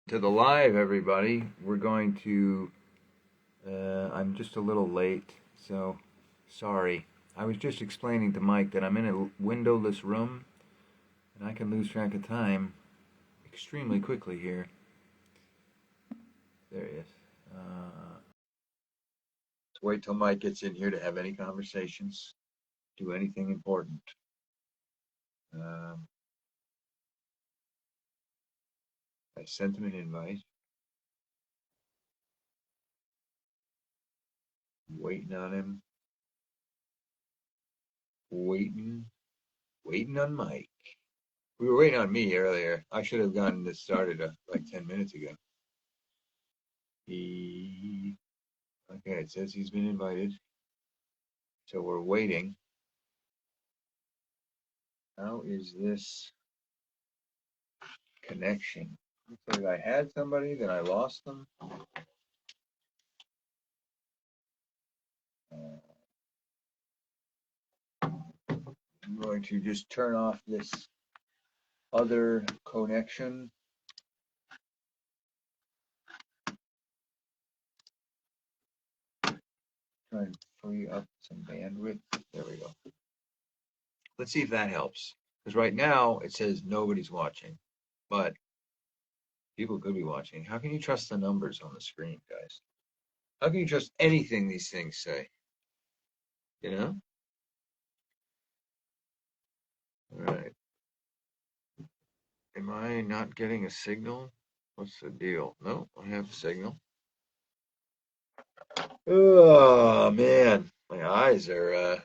To the live, everybody. We're going to. I'm just a little late, so sorry. I was just explaining to Mike that I'm in a windowless room and I can lose track of time extremely quickly here. There he is. Let's wait till Mike gets in here to have any conversations, do anything important. I sent him an invite. Waiting on him. Waiting on Mike. We were waiting on me earlier. I should have gotten this started like 10 minutes ago. Okay, it says he's been invited. So we're waiting. How is this connection? Looks like I had somebody, then I lost them. I'm going to just turn off this other connection. Try and free up some bandwidth. There we go. Let's see if that helps. Because right now it says nobody's watching, but people could be watching. How can you trust the numbers on the screen, guys? How can you trust anything these things say? You know? All right. Am I not getting a signal? What's the deal? No, I have a signal. Oh man, my eyes are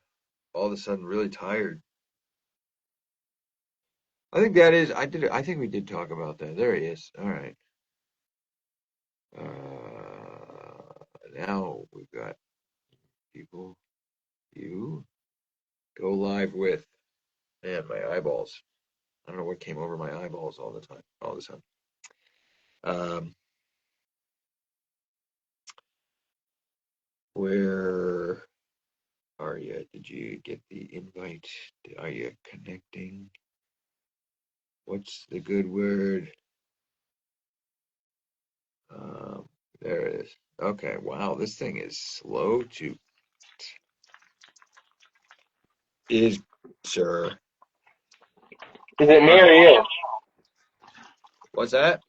all of a sudden really tired. I think that is. I think we did talk about that. There he is. All right. Now we've got people. You go live with. Man, my eyeballs. I don't know what came over my eyeballs all the time. All the time. Where are you? Did you get the invite? Are you connecting? What's the good word? There it is. Okay, wow, this thing is slow to is, sir. Is it me or you? What's that?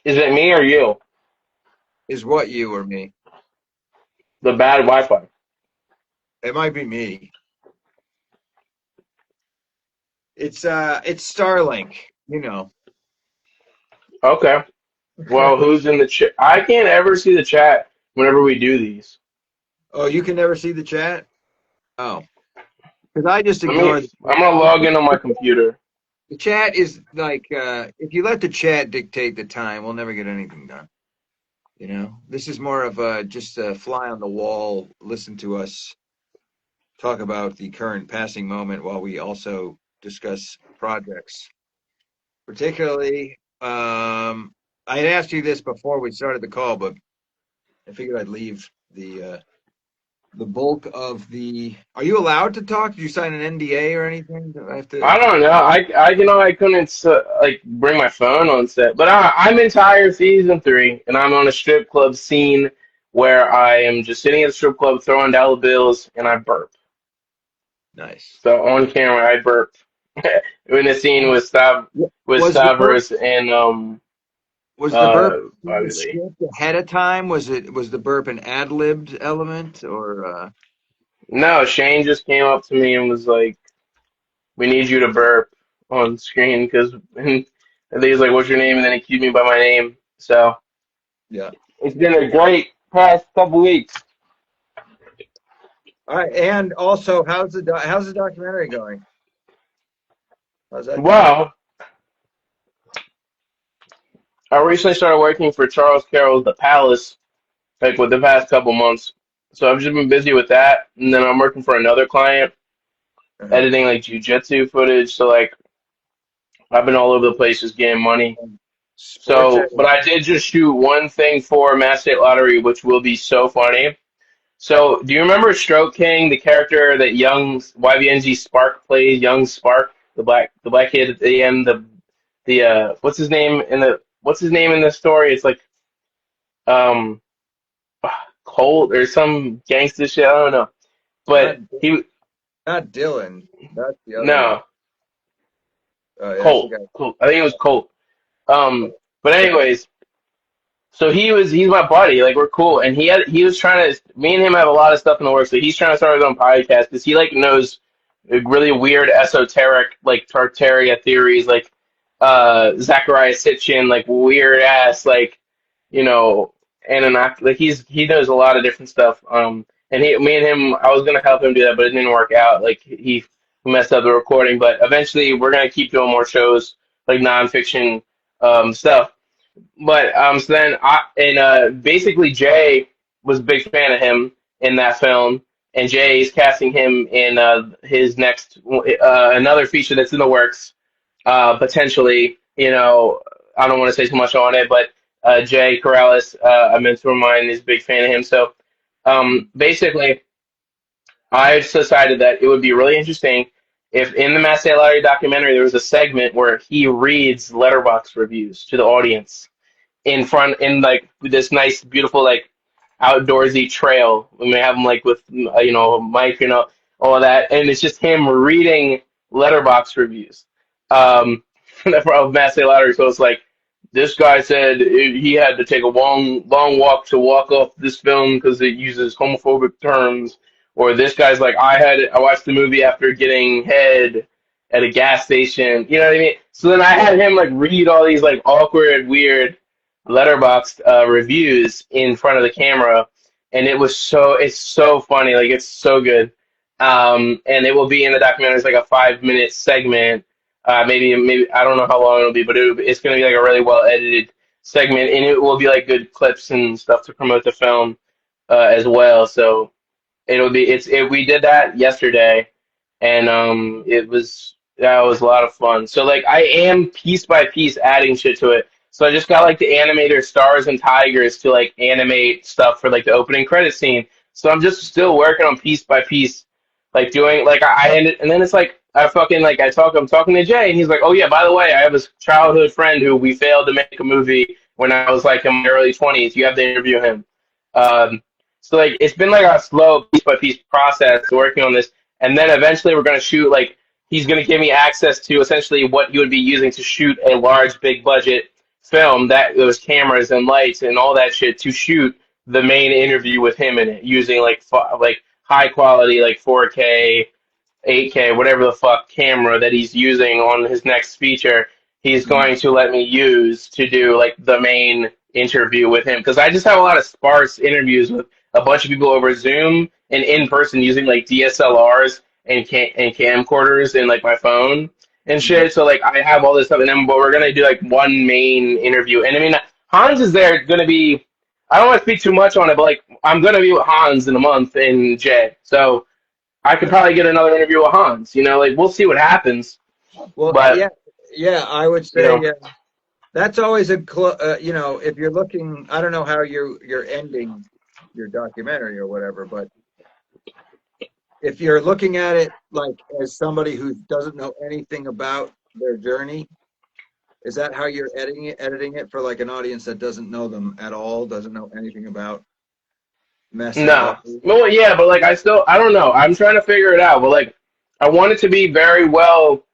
Is it me or you? Is what, you or me? The bad Wi-Fi. It might be me. It's Starlink, you know. Okay. Well, who's in the chat? I can't ever see the chat whenever we do these. Oh, you can never see the chat? Oh, because I just Let me. ignore I'm gonna log in on my computer. the chat is like if you let the chat dictate the time, we'll never get anything done. You know, this is more of just a fly on the wall. Listen to us talk about the current passing moment while we also discuss projects. Particularly, I had asked you this before we started the call, but I figured I'd leave the bulk of the. Are you allowed to talk? Did you sign an NDA or anything? Do I have to? I don't know. I couldn't like bring my phone on set, but I'm entire season 3, and I'm on a strip club scene where I am just sitting at a strip club throwing dollar bills, and I burp. Nice. So on camera, I burp. In the scene with Was the burp Stavros and was the burp in the Bobby Lee. script ahead of time? Was the burp an ad-libbed element or? No, Shane just came up to me and was like, "We need you to burp on screen," because and then he's like, "What's your name?" And then he cued me by my name. So Yeah. it's been a great past couple weeks. All right, and also, how's the documentary going? How's that going? Well, I recently started working for Charles Carroll's The Palace, like with the past couple months. So I've just been busy with that, and then I'm working for another client, Uh-huh. editing like jujitsu footage. So like I've been all over the place just getting money. Sports So, edit. but I did just shoot one thing for Mass State Lottery, which will be so funny. So, do you remember Stroke King, the character that young YBNG Spark plays, young Spark, the black kid at the end, the what's his name in the story? It's like um Colt or some gangster shit. I don't know, Not but he not Dylan. That's the other guy. no That's the Colt. guy. Colt. I think it was Colt. But anyways, so he's my buddy. Like we're cool, and he was trying to. Me and him have a lot of stuff in the works. So he's trying to start his own podcast because he like knows really weird esoteric like Tartaria theories, like Zachariah Sitchin, like weird ass like you know Anunnaki. Like he knows a lot of different stuff. And me and him, I was gonna help him do that, but it didn't work out. Like he messed up the recording. But eventually, we're gonna keep doing more shows like nonfiction stuff. But so then basically Jay was a big fan of him in that film, and Jay is casting him in his next another feature that's in the works, potentially. I don't want to say too much on it, but Jay Corrales, a mentor of mine, is a big fan of him. So basically, I decided that it would be really interesting if in the Matt Lottery documentary there was a segment where he reads letterbox reviews to the audience in front in like this nice, beautiful, like outdoorsy trail. We may have him like with a mic, all that, and it's just him reading letterbox reviews of Massey Lottery. So it's like this guy said he had to take a long, long walk to walk off this film because it uses homophobic terms. Or this guy's like, I watched the movie after getting head at a gas station. You know what I mean? So then I had him like read all these like awkward, weird letterboxed reviews in front of the camera, and it's so funny, like it's so good. And it will be in the documentary. It's like a 5 minute segment, maybe I don't know how long it'll be, but it's going to be like a really well edited segment, and it will be like good clips and stuff to promote the film as well. So we did that yesterday, and that was a lot of fun. So like I am piece by piece adding shit to it. So I just got like the animator Stars and Tigers to like animate stuff for like the opening credit scene. So I'm just still working on piece by piece, like doing like and then it's like I'm talking to Jay, and he's like, oh yeah, by the way, I have this childhood friend who we failed to make a movie when I was like in my early 20s. You have to interview him. Um, so like it's been like a slow piece by piece process working on this, and then eventually we're gonna shoot like he's gonna give me access to essentially what you would be using to shoot a large big budget film, that those cameras and lights and all that shit to shoot the main interview with him in it using like high quality like 4K 8K, whatever the fuck camera that he's using on his next feature, he's Mhm. going to let me use to do like the main interview with him. Because I just have a lot of sparse interviews with a bunch of people over Zoom and in person using like DSLRs and camcorders and like my phone and Mhm. shit. So like I have all this stuff, and then but we're gonna do like one main interview. And I mean Hans is there gonna be. I don't want to speak too much on it, but like I'm gonna be with Hans in a month and Jay. So I could probably get another interview with Hans. Like we'll see what happens. Well, But yeah, yeah, I would you say know, that's always if you're looking, I don't know how you're ending your documentary or whatever, but if you're looking at it like as somebody who doesn't know anything about their journey, is that how you're editing it for like an audience that doesn't know them at all, doesn't know anything about Massey no. Lottery? Well, yeah, but like I don't know. I'm trying to figure it out. But like, I want it to be very well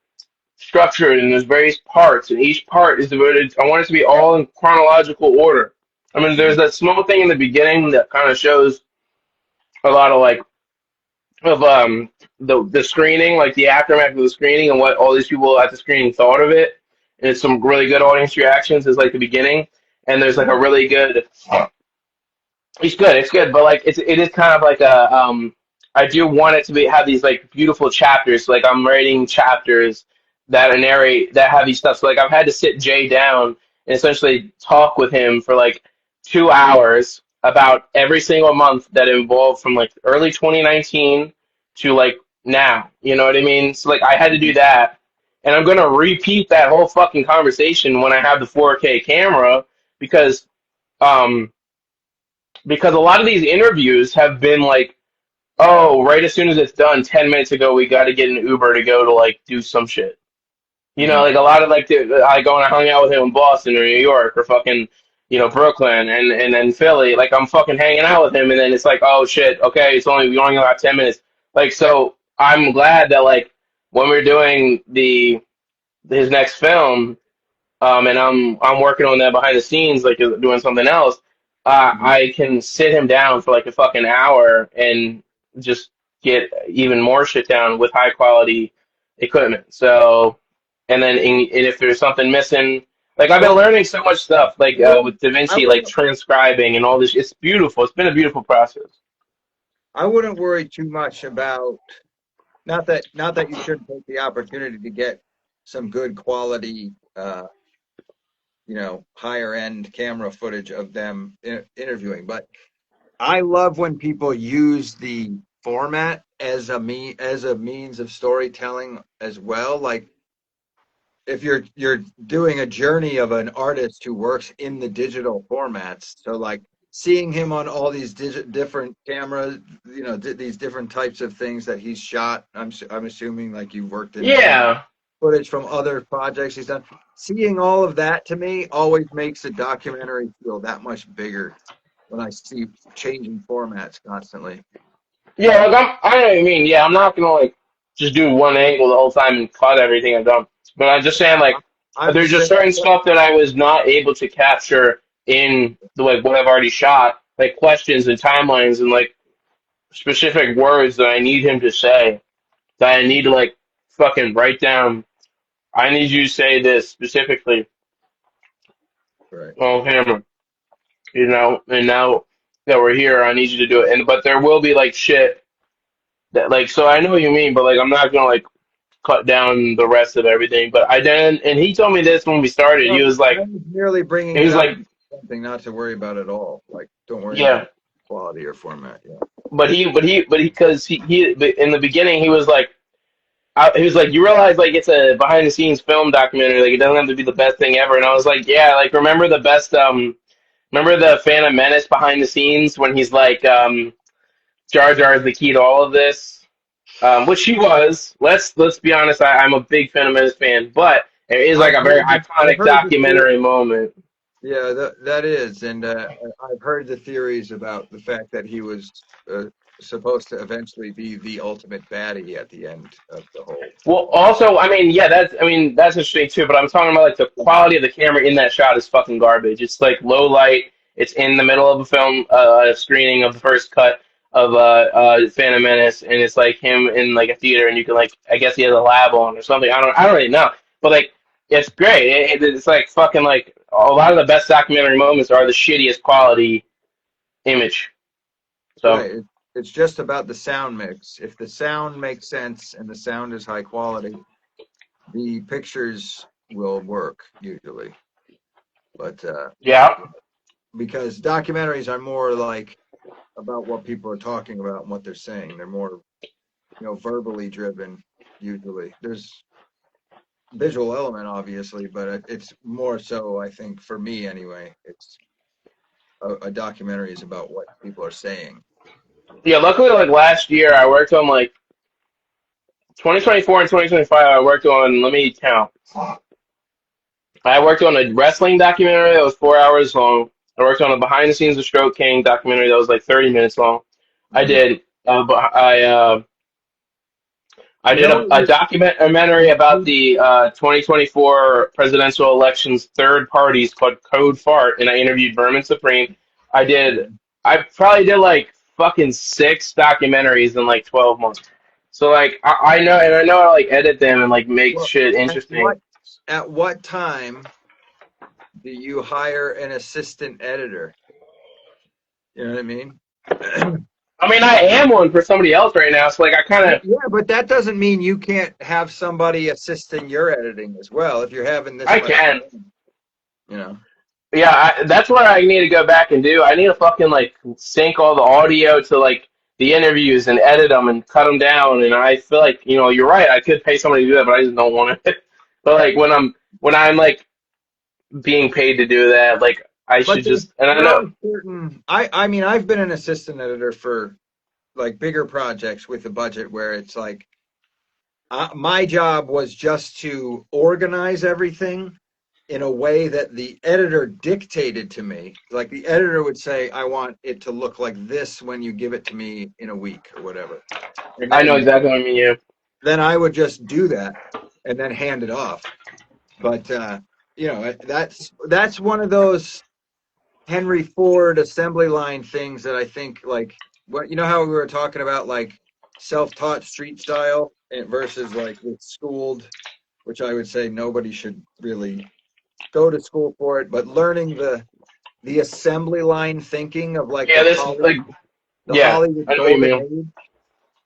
structured, and there's various parts, and each part is devoted. I want it to be all in chronological order. I mean, there's that small thing in the beginning that kind of shows a lot of like of the screening, like the aftermath of the screening, and what all these people at the screening thought of it. And it's some really good audience reactions. Is like the beginning, and there's like a really good. It's good. It's good, but like it is kind of like a I do want it to be have these like beautiful chapters. Like I'm writing chapters that narrate that have these stuff. So like I've had to sit Jay down and essentially talk with him for like 2 hours about every single month that involved from like early 2019 to like now. You know what I mean? So like I had to do that, and I'm gonna repeat that whole fucking conversation when I have the 4K camera because um because a lot of these interviews have been like, oh, right as soon as it's done, 10 minutes ago, we got to get an Uber to go to like do some shit. You know, like a lot of like I go and I hung out with him in Boston or New York or fucking, Brooklyn and then Philly. Like I'm fucking hanging out with him, and then it's like, oh shit, okay, we only got 10 minutes. Like so, I'm glad that like when we're doing the his next film, and I'm working on that behind the scenes, like doing something else. Mhm. I can sit him down for like a fucking hour and just get even more shit down with high quality equipment. So, and then and if there's something missing, like I've been Well, learning so much stuff, like I wouldn't, with Da I Vinci, like wouldn't, transcribing and all this. It's beautiful. It's been a beautiful process. I wouldn't worry too much about not that you shouldn't take the opportunity to get some good quality, higher end camera footage of them interviewing. But I love when people use the format as a means of storytelling as well. Like if you're doing a journey of an artist who works in the digital formats, so like seeing him on all these different cameras, these different types of things that he's shot. I'm assuming like you've worked in Yeah. footage from other projects he's done. Seeing all of that to me always makes the documentary feel that much bigger when I see changing formats constantly. You Yeah, know, like I know what you mean. Yeah, I'm not gonna like just do one angle the whole time and cut everything I've done. But I'm just saying like I'm the there's just same. certain stuff that I was not able to capture in the like what I've already shot, like questions and timelines and like specific words that I need him to say that I need to like fucking write down. I need you to say this specifically Right. on camera, and now that we're here, I need you to do it. And but there will be like shit that like so I know what you mean, but like I'm not gonna like cut down the rest of everything. But I didn't, and he told me this when we started. No, I was merely bringing He it was up like, as something not to worry about at all. Like, don't worry yeah. about quality or format. Yeah. Because but in the beginning, he was like, you realize like it's a behind the scenes film documentary. Like it doesn't have to be the best thing ever. And I was like, yeah. Like remember the Phantom Menace behind the scenes when he's like, Jar Jar is the key to all of this. Which he was. Let's be honest. I'm a big Phantom Menace fan, but it is like I've a very heard I've iconic heard the theory. documentary moment. Yeah, that is, and I've heard the theories about the fact that he was supposed to eventually be the ultimate baddie at the end of the whole. Well, also, I mean that's interesting too. But I'm talking about like the quality of the camera in that shot is fucking garbage. It's like low light. It's in the middle of a film screening of the first cut of Phantom Menace, and it's like him in like a theater, and you can like I guess he has a lab on or something. I don't really know, but like it's great. It's like fucking like a lot of the best documentary moments are the shittiest quality image. So Right. It's just about the sound mix. If the sound makes sense and the sound is high quality, the pictures will work usually. But yeah, because documentaries are more like about what people are talking about and what they're saying. They're more, verbally driven usually. There's visual element obviously, but it's more so I think for me anyway. It's a documentary is about what people are saying. yeah. Luckily, like last year, I worked on like 2024 and 2025, I worked on, let me count. I worked on a wrestling documentary that was 4 hours long. I worked on a behind the scenes of Stroke King documentary that was like 30 minutes long. I Mhm. did, I You did know what a documentary about the 2024 presidential elections third parties called Code Fart, and I interviewed Vermin Supreme. I did, I probably did like fucking six documentaries in like 12 months. So like I know, and I know how to like edit them and like make well, shit at interesting. what at what time do you hire an assistant editor? You know what I mean? I mean, I am one for somebody else right now, so like I kind of Yeah, but that doesn't mean you can't have somebody assisting your editing as well if you're having this I much can. time, you know. Yeah, that's what I need to go back and do. I need to fucking like sync all the audio to like the interviews and edit them and cut them down. And I feel like you're right. I could pay somebody to do that, but I just don't want to. But like when I'm like being paid to do that, like I But should just. And I there know. are certain I mean I've been an assistant editor for like bigger projects with a budget where it's like my job was just to organize everything in a way that the editor dictated to me. Like the editor would say, I want it to look like this when you give it to me in a week or whatever. And I know exactly what I mean. Yeah. then I would just do that and then hand it off. But that's one of those Henry Ford assembly line things that I think like what how we were talking about like self-taught street style versus like with schooled, which I would say nobody should really go to school for it, but learning the assembly line thinking of like Yeah. This like the yeah. Hollywood I know what you golden mean. age,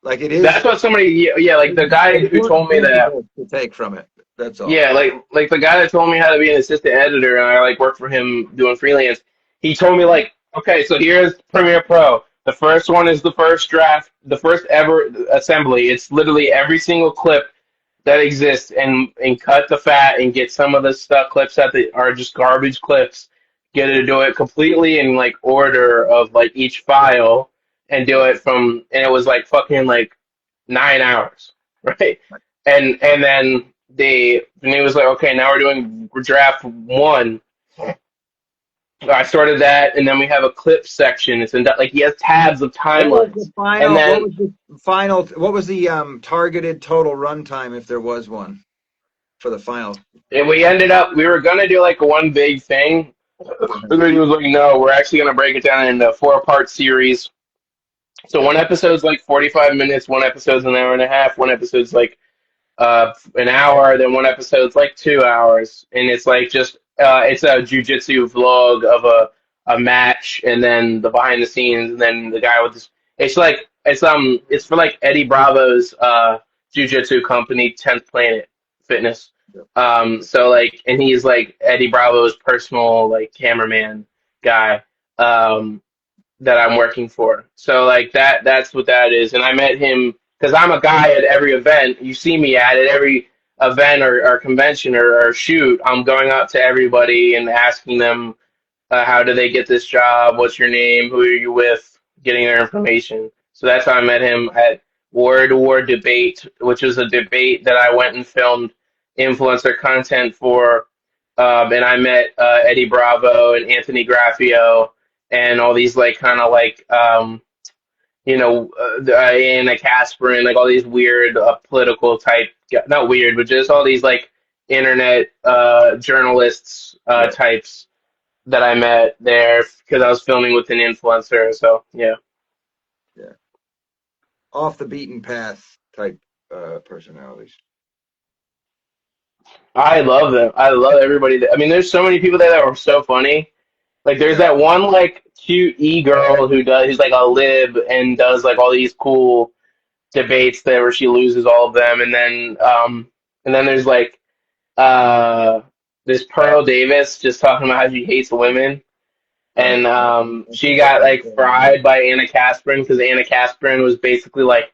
like it is That's what somebody. Yeah. Like the guy there's who good told me that. principles to take from it. That's all. Yeah, like the guy that told me how to be an assistant editor, and I like work for him doing freelance. He told me like, okay, so here's Premiere Pro. The first one is the first draft, the first ever assembly. It's literally every single clip that exists, and cut the fat and get some of the stuff clips that are just garbage clips. Get it to do it completely in like order of like each file, and do it from. And it was like fucking like 9 hours, right? And then and he was like, okay, now we're doing draft one. I started that, and then we have a clip section. It's in like he has tabs of timelines, and What then was the final? What was the targeted total runtime if there was one for the final? and we were gonna do like one big thing, but then he was like, no, we're actually gonna break it down into a 4-part series. So one episode's like 45 minutes, one episode's an hour and a half, one episode's like an hour, then one episode's like 2 hours, and it's like just it's a jujitsu vlog of a match, and then the behind the scenes, and then the guy with this. It's like it's for like Eddie Bravo's jujitsu company, 10th Planet Fitness. So like, and he's like Eddie Bravo's personal like cameraman guy. That I'm working for. So like that's what that is. And I met him because I'm a guy at every event. You see me at every event or convention or shoot. I'm going up to everybody and asking them how do they get this job? What's your name? Who are you with? Getting their information. So that's how I met him at War to War Debate, which was a debate that I went and filmed influencer content for. And I met Eddie Bravo and Anthony Graffio and all these like kind of like Anna Casper and like all these weird political type, not weird, but just all these like internet journalists Yeah, types that I met there because I was filming with an influencer. So yeah, yeah. Off the beaten path type personalities. I love them. I love everybody. I mean, there's so many people there that are so funny. Like, there's Yeah. that one like cute girl who's like a lib and does like all these cool debates there where she loses all of them, and then there's like uh this Pearl Davis just talking about how she hates women. Right. And I she think that's got like fried by Anna Kasprin because Anna Kasprin was basically like,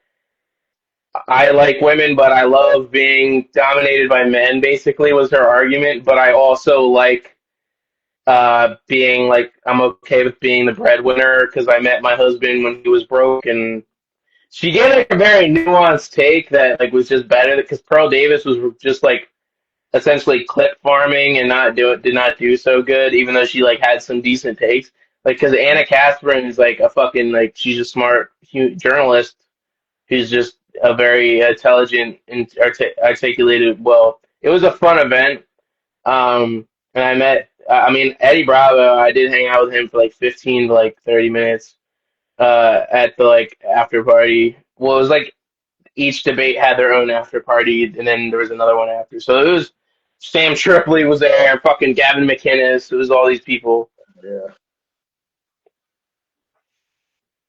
I like women, but I love being dominated by men, basically was her argument. But I also like being like, I'm okay with being the breadwinner because I met my husband when he was broke. And she gave like a very nuanced take that like was just better because Pearl Davis was just like essentially clip farming and did not do so good, even though she like had some decent takes. Like, because Anna Kasprin is like a fucking like she's a smart journalist who's just a very intelligent and articulated. Well, it was a fun event. And I met, I mean, Eddie Bravo. I did hang out with him for like 15 to like 30 minutes at the like after party. Well, it was like each debate had their own after party, and then there was another one after. So it was Sam Tripoli was there, fucking Gavin McInnes. It was all these people. Yeah.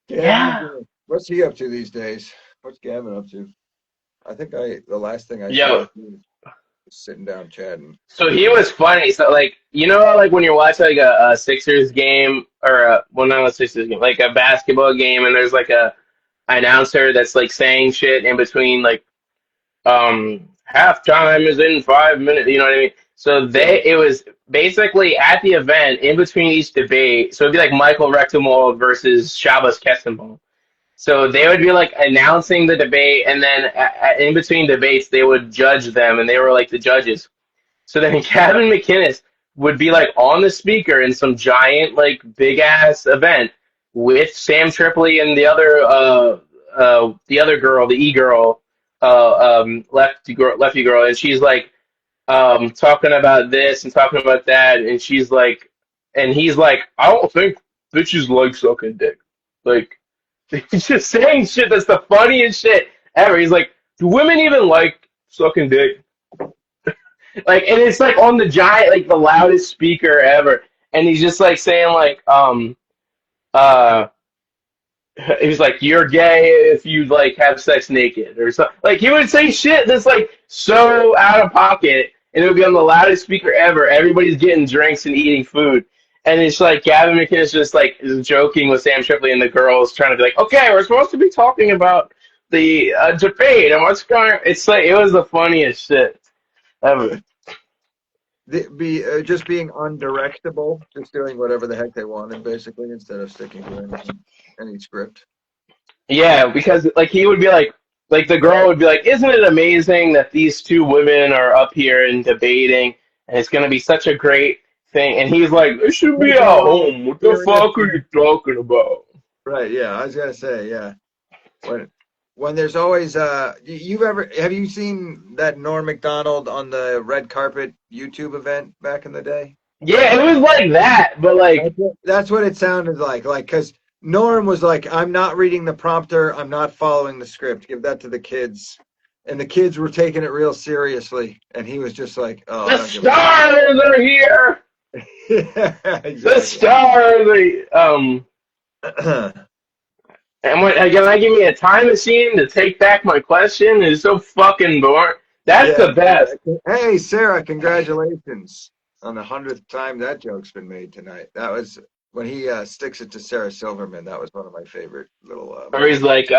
Gavin, Yeah. what's he up to these days? What's Gavin up to? I think the last thing I saw Yo, of him was sitting down chatting. so he was funny. So like like when you're watching like a Sixers game or well not a Sixers game, like a basketball game, and there's like a announcer that's like saying shit in between like halftime is in 5 minutes, you know what I mean? So Yeah. it was basically at the event in between each debate. So it'd be like Michael Rectenwald versus Shabbos Kestenbaum. So they would be like announcing the debate, and then in between debates, they would judge them, and they were like the judges. So then Kevin McInnes would be like on the speaker in some giant, like big ass event with Sam Tripoli and the other girl, the E girl, lefty girl, and she's like talking about this and talking about that, and she's like, and he's like, I don't think bitches like sucking dick. Like, he's just saying shit that's the funniest shit ever. He's like, do women even like sucking dick? Like, and it's like on the giant, like the loudest speaker ever, and he's just like saying like, uh, he was like, "You're gay if you like have sex naked," or something. Like he would say shit that's like so out of pocket, and it would be on the loudest speaker ever. Everybody's getting drinks and eating food, and it's like Gavin McInnes just like is joking with Sam Tripoli and the girls, trying to be like, "Okay, we're supposed to be talking about the debate and what's going." It's like it was the funniest shit ever. Just being undirectable, just doing whatever the heck they wanted, basically, instead of sticking to any script. Yeah, because like he would be like the girl would be like, "Isn't it amazing that these two women are up here and debating, and it's gonna be such a great thing?" And he's like, "It should be Like at they're all home. What the serious. fuck are you talking about?" Right, yeah, I was gonna say, yeah. When when there's always have you seen that Norm Macdonald on the red carpet YouTube event back in the day? Yeah, it was like that, but like, That's what it sounded like because Norm was like, I'm not reading the prompter, I'm not following the script, give that to the kids. And the kids were taking it real seriously, and he was just like, oh, I the don't give a stars are here. yeah, The exactly. stars and what, can I give me a time machine to take back my question? It's so fucking boring. That's Yeah. the best. Hey, Sarah, congratulations on the 100th time that joke's been made tonight. That was when he sticks it to Sarah Silverman. That was one of my favorite little Or he's moments. like,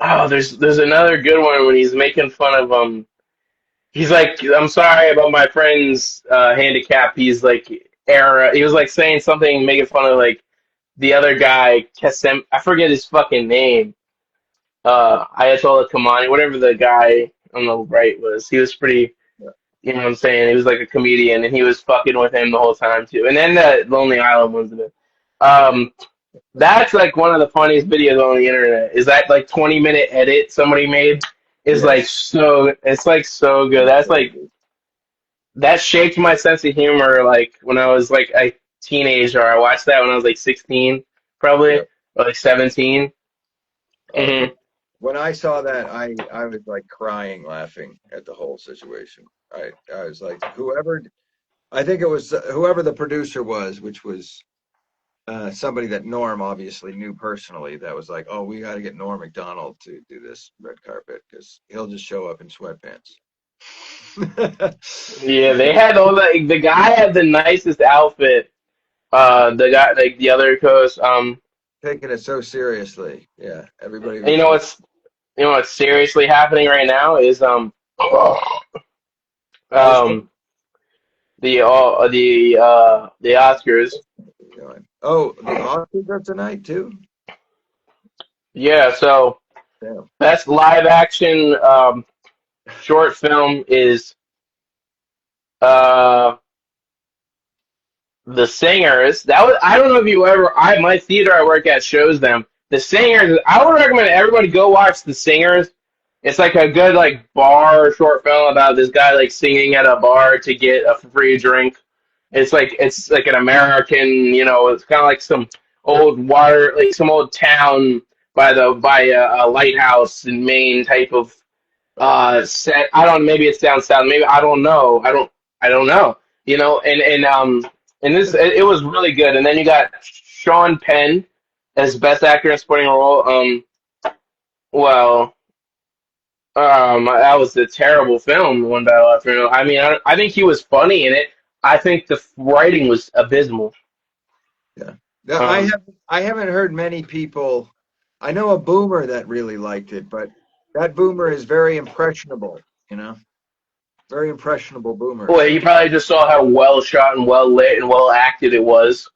oh, there's another good one when he's making fun of he's like, I'm sorry about my friend's handicap. He's like, era. He was like saying something, making fun of like the other guy, Kasem. I forget his fucking name. Ayatollah Kamani, whatever the guy on the right was. He was pretty. You know what I'm saying? He was like a comedian, and he was fucking with him the whole time too. And then the Lonely Island was it. Um, that's like one of the funniest videos on the internet. Is that like 20-minute edit somebody made? Is like Yes. so. It's like so good. That's That's really like good. that shaped my sense of humor. Like when I was like a teenager, I watched that when I was like 16, probably Yep. or like 17. Oh, Hmm. when I saw that, I was like crying, laughing at the whole situation. I was like, whoever I think it was whoever the producer was, which was somebody that Norm obviously knew personally. That was like, oh, we got to get Norm Macdonald to do this red carpet because he'll just show up in sweatpants. Yeah, they had all the guy had the nicest outfit. The guy like the other coach. Taking it so seriously. Yeah, everybody You was know just what's seriously happening right now is what's that um the Oscars. going? Oh, the Oscars are tonight too. Yeah, so Damn. best live action short film is uh The Singers. That was I don't know if you ever I my theater I work at shows them. The Singers. I would recommend everybody go watch The Singers. It's like a good like bar short film about this guy like singing at a bar to get a free drink. It's like an American, it's kind of like some old water, like some old town by a lighthouse in Maine type of set. I don't maybe it's down south. Maybe I don't know. I don't know. And this it was really good. And then you got Sean Penn as best actor in supporting role. Well, that was a terrible film, One Battle After Another. I mean, I think he was funny in it. I think the writing was abysmal. Yeah. Yeah, Um, I haven't heard many people. I know a boomer that really liked it, but that boomer is very impressionable, very impressionable boomer. well, you So probably just saw how well shot and well lit and well acted it was.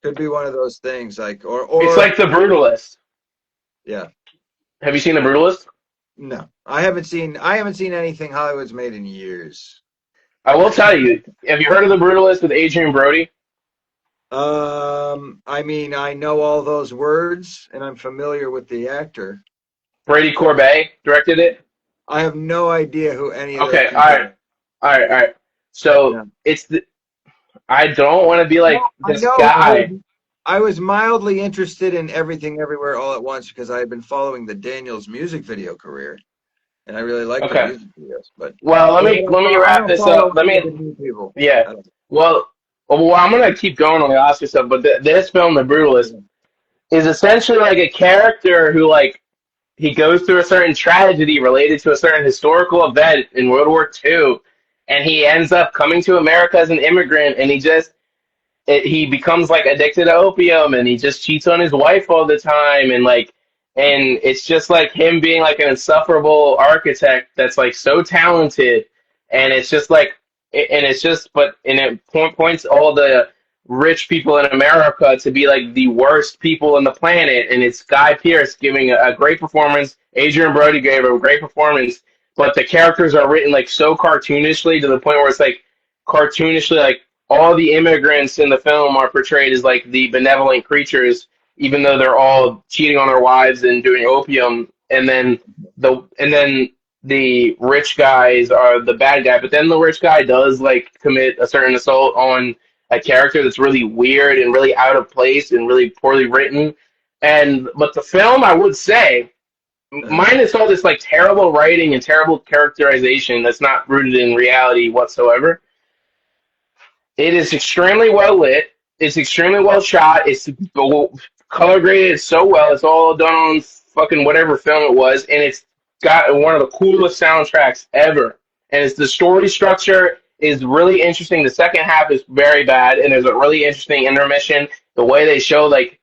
could be one of those things like It's like The Brutalist. Yeah. Have you seen The Brutalist? No, I haven't seen anything Hollywood's made in years. I will tell you. Have you heard of The Brutalist with Adrian Brody? I mean, I know all those words and I'm familiar with the actor. Brady Corbet directed it. I have no idea who any of those Okay, all people right, are. all right, all right. So Yeah. I don't want to be No, like I this know guy. I was mildly interested in Everything Everywhere All at Once because I had been following the Daniels music video career and I really like their Okay. music videos. Well, let But me let me I wrap don't this up. follow Let any of the me new people. Yeah. I don't. Well, I'm gonna keep going on the Oscar stuff, but this film, The Brutalist, Yeah. is essentially like a character who like he goes through a certain tragedy related to a certain historical event in World War II, and he ends up coming to America as an immigrant, and he becomes like addicted to opium, and he just cheats on his wife all the time, and it's just like him being like an insufferable architect that's like so talented, and it's just like and it's just but and it points all the rich people in America to be like the worst people on the planet, and it's Guy Pearce giving a great performance. Adrian Brody gave a great performance, but the characters are written like so cartoonishly to the point where it's like cartoonishly like all the immigrants in the film are portrayed as like the benevolent creatures, even though they're all cheating on their wives and doing opium. And then the rich guys are the bad guy. But then the rich guy does like commit a certain assault on a character that's really weird and really out of place and really poorly written. And but the film, I would say, Uh-huh. mine is all this like terrible writing and terrible characterization that's not rooted in reality whatsoever. It is extremely well lit. It's extremely well shot. It's color graded so well. It's all done on fucking whatever film it was, and it's got one of the coolest soundtracks ever. And it's the story structure is really interesting. The second half is very bad, and there's a really interesting intermission. The way they show like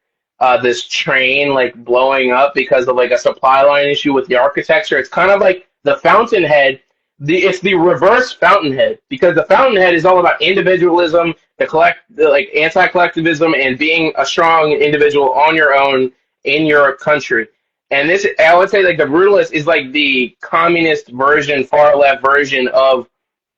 this train like blowing up because of like a supply line issue with the architecture. It's kind of like the Fountainhead it's the reverse Fountainhead because the Fountainhead is all about individualism, the like anti-collectivism, and being a strong individual on your own in your country. And this, I would say, like the Brutalist is like the communist version, far left version of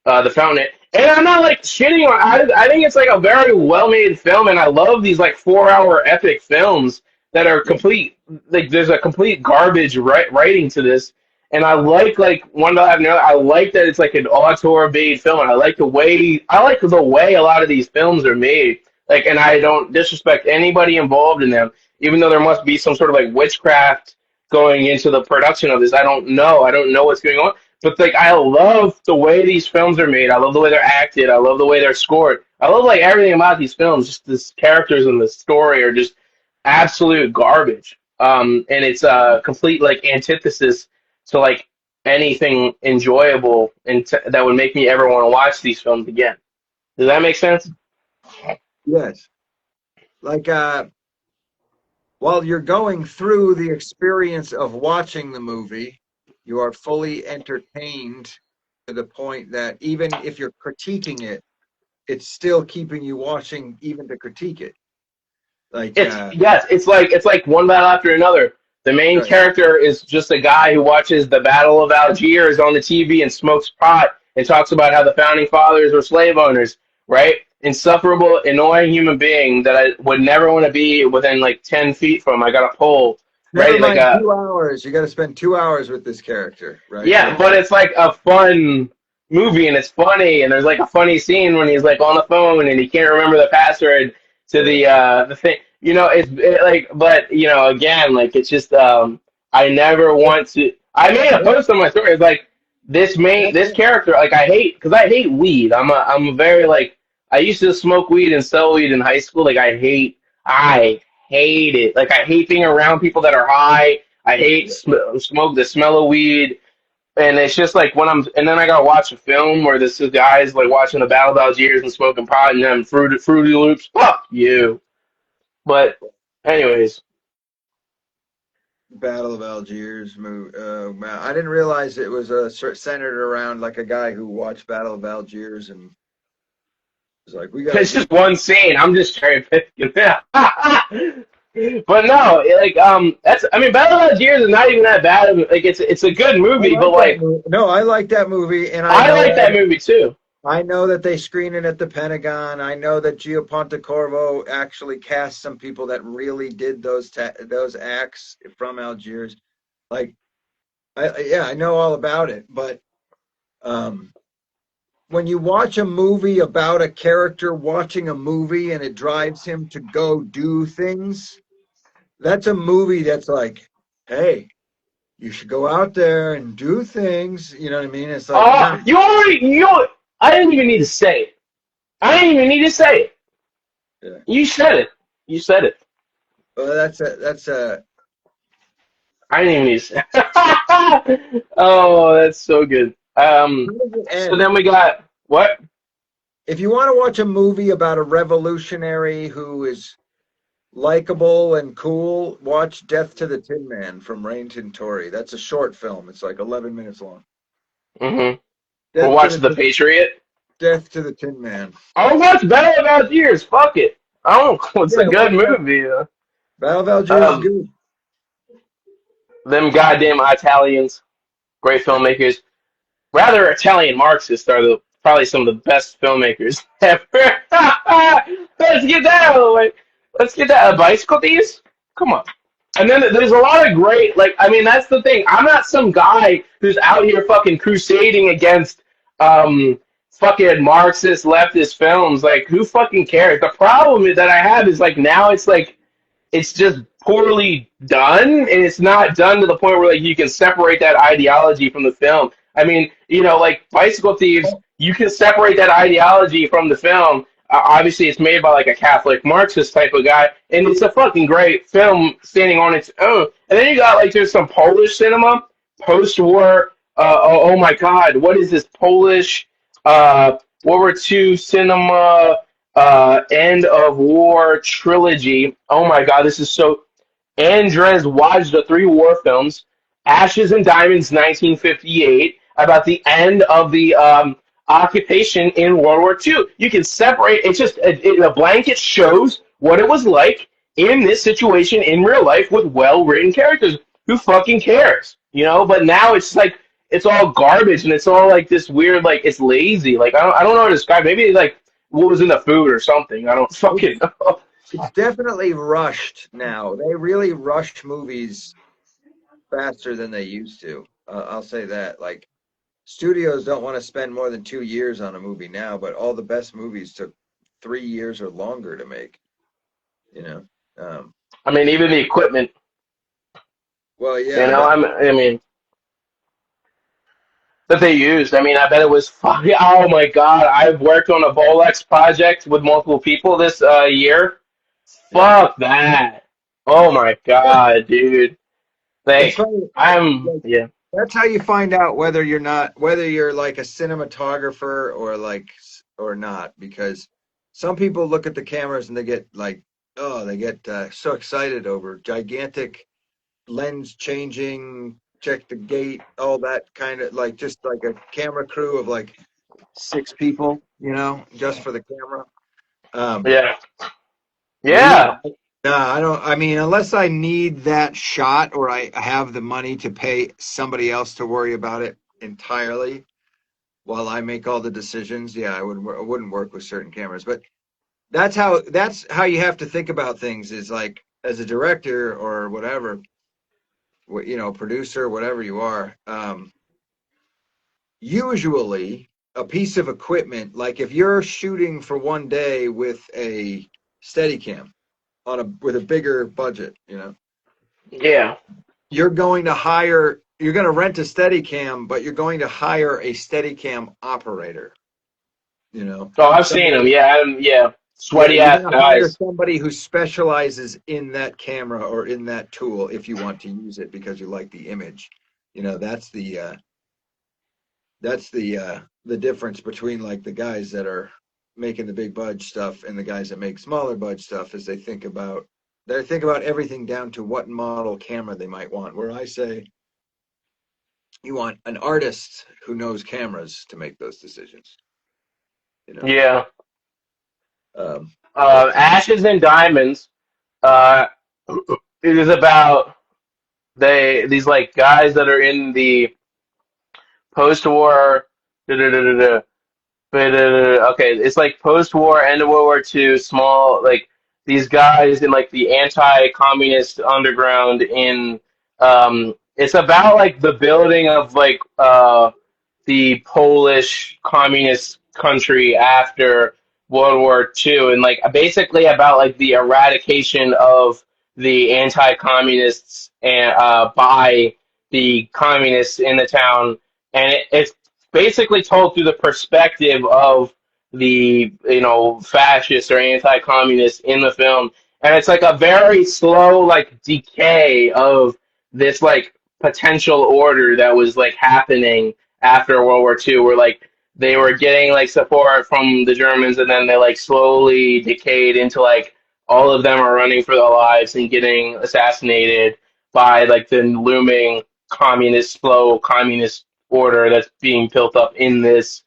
the Fountain. And I'm not like shitting on. I think it's like a very well made film, and I love these like 4 hour epic films that are Yeah. complete. Like there's a complete garbage writing to this, and I like one that I've known. I like that it's like an auteur made film, and I like the way a lot of these films are made. Like, and I don't disrespect anybody involved in them, even though there must be some sort of like witchcraft going into the production of this. I don't know. I don't know what's going on, but like I love the way these films are made. I love the way they're acted. I love the way they're scored. I love like everything about these films. Just the characters and the story are just absolute garbage. And it's a complete like antithesis to like anything enjoyable and that would make me ever want to watch these films again. Does that make sense? Yes. Like while you're going through the experience of watching the movie, you are fully entertained to the point that even if you're critiquing it, it's still keeping you watching even to critique it. Like It's yes, it's like one battle after another. The main right. character is just a guy who watches the Battle of Algiers on the TV and smokes pot and talks about how the founding fathers were slave owners, right? Insufferable, annoying human being that I would never want to be within like 10 feet from. I got a pole, Never right? Like mind a 2 hours. You got to spend 2 hours with this character, right? yeah, Like but it's like a fun movie and it's funny and there's like a funny scene when he's like on the phone and he can't remember the password to yeah. the thing. Like but again like it's just I never want to I made a That, post on my story. It's like this that, character like I hate weed. I'm a very like I used to smoke weed and sell weed in high school. Like I hate it. Like I hate being around people that are high. I hate smoke the smell of weed, and it's just like and then I gotta watch a film where this guy's like watching the Battle of Algiers and smoking pot and then Fruity Loops. Fuck you. But anyways, Battle of Algiers movie. Man, I didn't realize it was centered around like a guy who watched Battle of Algiers and was like, "We got to it's do." just one scene. I'm just cherry picking. But no, like that's I mean, Battle of Algiers is not even that bad. Like it's a good I movie, but like that like movie. No, I like that movie, and I like that movie too. I know that they screen it at the Pentagon. I know that Gio Pontecorvo actually cast some people that really did those acts from Algiers. Like, yeah, I know all about it. But um, when you watch a movie about a character watching a movie and it drives him to go do things, that's a movie that's like, hey, you should go out there and do things. You know what I mean? It's like, Oh, nah, I didn't even need to say it. I didn't even need to say it. yeah. You said it. You said it. Well, that's a I didn't even need to say it. Oh, that's so good. how does it So end? then we got what? If you want to watch a movie about a revolutionary who is likable and cool, watch Death to the Tin Man from Rain Tintori. That's a short film. It's like 11 minutes long. Mm-hmm. We'll Death to watch the The Patriot. Death to the Tin Man. I'll watch Battle of Algiers. Fuck it. I don't. It's a Yeah, good watch that. movie. Battle of Algiers is Um, good. them goddamn Italians, great filmmakers. Rather Italian Marxists are probably some of the best filmmakers ever. Let's get that out of the way. Let's get that bicycle thieves. Come on. And then there's a lot of great, like, I mean, that's the thing. I'm not some guy who's out here fucking crusading against fucking Marxist leftist films. Like, who fucking cares? The problem that I have is like now it's just poorly done, and it's not done to the point where like you can separate that ideology from the film. I mean, like Bicycle Thieves, you can separate that ideology from the film. Obviously, it's made by like a Catholic Marxist type of guy, and it's a fucking great film standing on its own. And then you got like there's some Polish cinema, post-war. Oh my God, what is this Polish World War II cinema? End of War trilogy. Oh my God, this is so. Andres watched the three war films, Ashes and Diamonds, 1958, about the end of the occupation in World War II. You can separate. It's just a blanket shows what it was like in this situation in real life with well-written characters. Who fucking cares? But now it's like it's all garbage and it's all like this weird like it's lazy. Like I don't know how to describe. Maybe like what was in the food or something. I don't fucking It's, know. it's definitely rushed now. They really rush movies faster than they used to. I'll say that. Like, studios don't want to spend more than 2 years on a movie now, but all the best movies took 3 years or longer to make. You know. Um, I mean, even the equipment. well, yeah, that I mean, that they used. I mean, I bet it was fucking. Oh my god, I've worked on a Bolex project with multiple people this year. yeah. Fuck that. Oh my god, dude. It's Like, funny. Like, yeah, that's how you find out whether you're like a cinematographer or or not, because some people look at the cameras and they get like, oh, they get so excited over gigantic lens changing, check the gate, all that kind of like just like a camera crew of like 6 people, just for the camera. Um, yeah, Me, yeah. no, I don't. I mean, unless I need that shot or I have the money to pay somebody else to worry about it entirely while I make all the decisions, yeah, I wouldn't work with certain cameras. But that's how you have to think about things is like as a director or whatever, producer, whatever you are. Usually, a piece of equipment, like if you're shooting for one day with a Steadicam with a bigger budget, Yeah. you're going to rent a Steadicam, but you're going to hire a Steadicam operator, Oh, I've seen them. somebody. Yeah, yeah. Yeah, Sweaty you're ass going to hire guys. somebody who specializes in that camera or in that tool if you want to use it because you like the image. That's the difference between like the guys that are making the big budge stuff and the guys that make smaller budge stuff is they think about everything down to what model camera they might want. Where I say you want an artist who knows cameras to make those decisions. You know, Yeah. um, but Ashes and Diamonds. Uh, It is about these like guys that are in the post-war. But okay, it's like post-war, end of World War II, small like these guys in like the anti-communist underground in it's about like the building of like the Polish communist country after World War II and like basically about like the eradication of the anti-communists and by the communists in the town and it's basically told through the perspective of the fascists or anti-communists in the film and it's like a very slow like decay of this like potential order that was like happening after World War II where like they were getting like support from the Germans and then they like slowly decayed into like all of them are running for their lives and getting assassinated by like the looming slow communist order that's being built up in this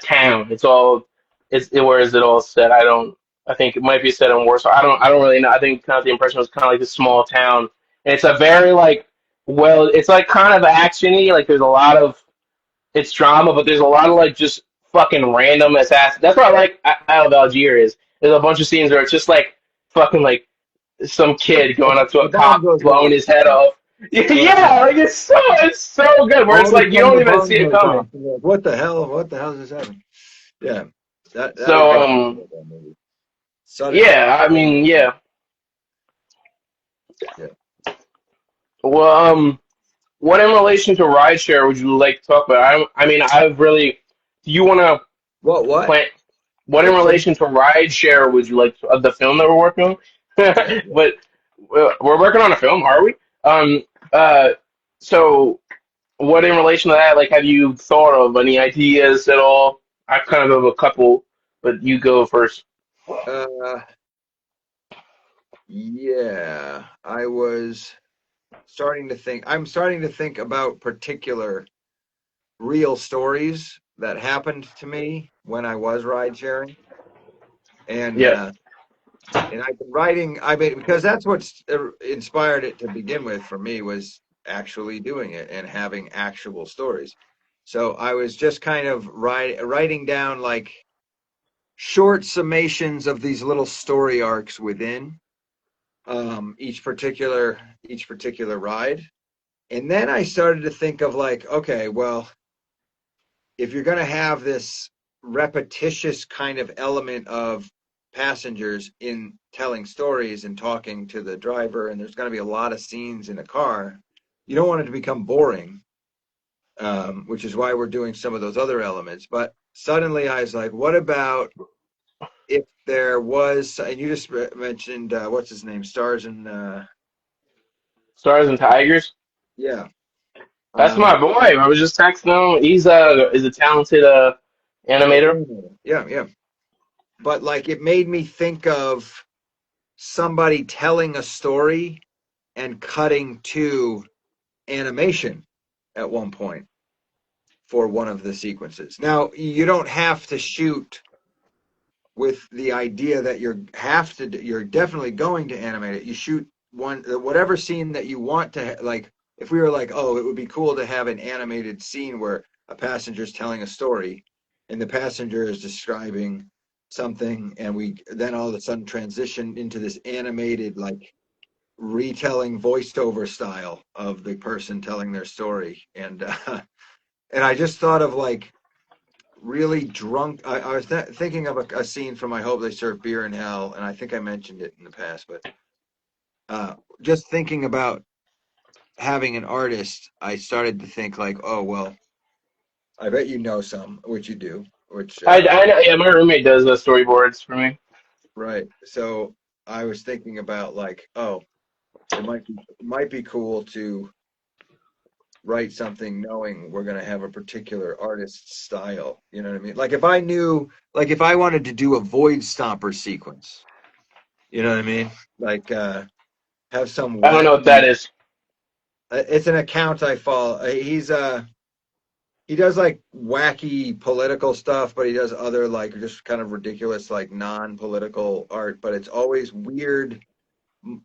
town. Where is it all set? I think it might be set in Warsaw. I don't really know. I think kind of the impression was kind of like this small town. And it's a very like it's like kind of actiony. Like there's a lot of it's drama, but there's a lot of like just fucking random assassins. That's what I like out of Algier is there's a bunch of scenes where it's just like fucking like some kid going up to a Saddam cop goes blowing off. his head off. Yeah, like it's so good. Where All it's of a like you sudden don't the even see bomb it goes off. coming. You're like, what the hell? What the hell is this happening? Yeah, that is So what I like about that movie. Sudden. yeah, I mean yeah. Yeah. Well what in relation to rideshare would you like to talk about? I mean I've really do you want to What? What? plan what in What? relation to rideshare would you like to, the film that we're working on? Yeah. But we're working on a film, are we? Uh so what in relation to that, like have you thought of any ideas at all? I kind of have a couple, but you go first. Uh, yeah. I was starting to think. I'm starting to think about particular real stories that happened to me when I was ride sharing, and Yeah. uh, and I've been writing. I mean, because that's what's inspired it to begin with for me was actually doing it and having actual stories. So I was just kind of writing down like short summations of these little story arcs within each particular ride. And then I started to think of like, okay, well, if you're going to have this repetitious kind of element of passengers in telling stories and talking to the driver, and there's going to be a lot of scenes in a car, you don't want it to become boring, which is why we're doing some of those other elements. But suddenly I was like, what about if there was, and you just mentioned, what's his name, Stars and, Stars and Tigers. yeah. That's Um, my boy. I was just texting him. He's is a talented animator. yeah, yeah. But like it made me think of somebody telling a story and cutting to animation at one point for one of the sequences. Now, you don't have to shoot with the idea that you're definitely going to animate it. You shoot whatever scene that you want to like if we were like, "Oh, it would be cool to have an animated scene where a passenger is telling a story and the passenger is describing something and we then all of a sudden transition into this animated like retelling voiceover style of the person telling their story." And I just thought of like really drunk. I was thinking of a scene from I Hope They Serve Beer in Hell, and I think I mentioned it in the past, but just thinking about having an artist, I started to think like, oh, well, I bet you know some, which you do, which, I know. Yeah, my roommate does the storyboards for me. right. So I was thinking about like, oh, it might be cool to write something knowing we're going to have a particular artist style. You know what I mean? Like if I knew, like if I wanted to do a Void Stomper sequence, you know what I mean? Like have some I don't know what that wacky. is. It's an account I follow. He does like wacky political stuff, but he does other like just kind of ridiculous like non-political art. But it's always weird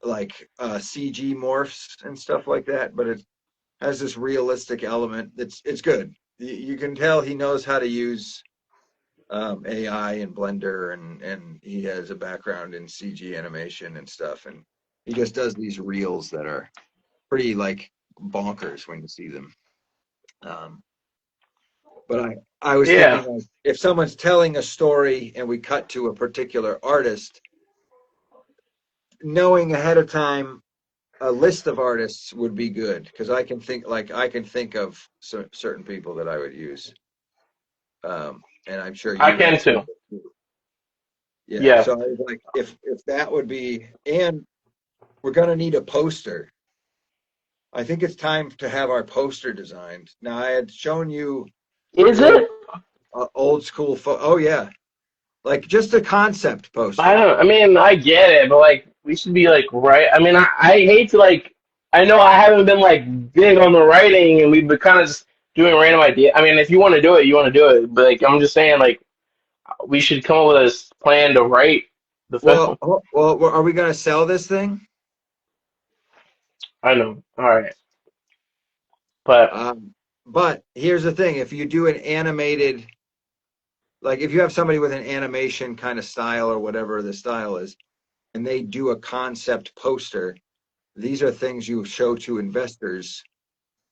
like CG morphs and stuff like that, but it has this realistic element. It's good. You can tell he knows how to use AI and Blender, and he has a background in CG animation and stuff, and he just does these reels that are pretty like bonkers when you see them. Um, but I was thinking Yeah. like if someone's telling a story and we cut to a particular artist, knowing ahead of time a list of artists would be good because I can think of certain people that I would use, and I'm sure I you can have too. people too. Yeah, Yeah. so I was like, if that would be, and we're gonna need a poster. I think it's time to have our poster designed. Now I had shown you Is those it? old school oh yeah, like just a concept I poster. don't. I mean, I get it, but like, we should be like right. I mean, I hate to like. I know I haven't been like big on the writing, and we've been kind of just doing random idea. I mean, if you want to do it, you want to do it. But like, I'm just saying, like, we should come up with a plan to write the Well, film. are we gonna sell this thing? I know. All right, but But here's the thing: if you do an animated, like if you have somebody with an animation kind of style or whatever the style is, and they do a concept poster, these are things you show to investors,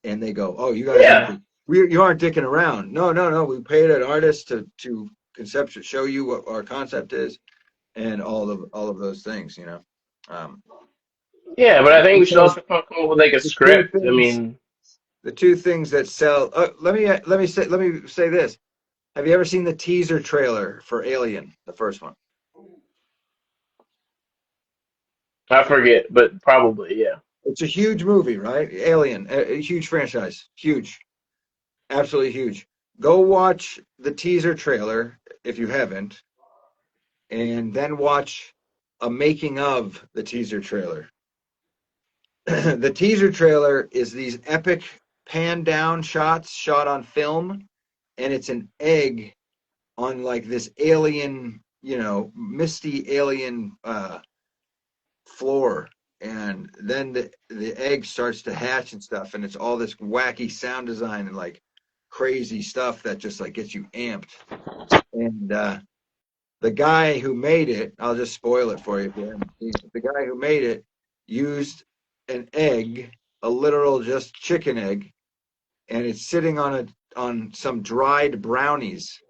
and they go, "Oh, you guys aren't yeah, you aren't dicking around." No, no, no. We paid an artist to concept show you what our concept is, and all of those things, you know. Um, yeah. But I think we should because also come up with like a the two script. I things mean, the two things that sell. Let me say this. Have you ever seen the teaser trailer for Alien, the first one? I forget, but probably yeah. It's a huge movie, right? Alien, a huge franchise, huge, absolutely huge. Go watch the teaser trailer if you haven't, and then watch a making of the teaser trailer. The teaser trailer is these epic pan down shots shot on film, and it's an egg on like this alien, misty alien floor. And then the egg starts to hatch and stuff, and it's all this wacky sound design and like crazy stuff that just like gets you amped. And the guy who made it, I'll just spoil it for you if you haven't seen it. The guy who made it used an egg, a literal just chicken egg, and it's sitting on some dried brownies,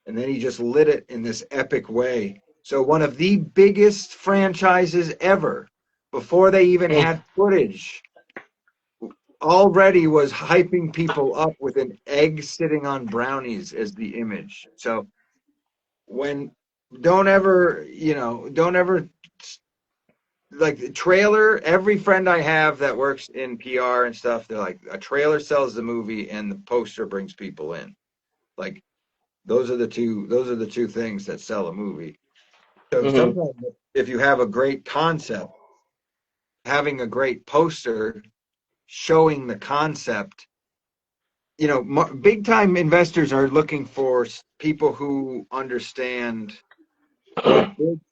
and then he just lit it in this epic way. So one of the biggest franchises ever, before they even had footage, already was hyping people up with an egg sitting on brownies as the image. So when don't ever like the trailer. Every friend I have that works in PR and stuff, they're like, a trailer sells the movie and the poster brings people in. Like those are the two things that sell a movie. So Hmm. sometimes if you have a great concept, having a great poster showing the concept, big time investors are looking for people who understand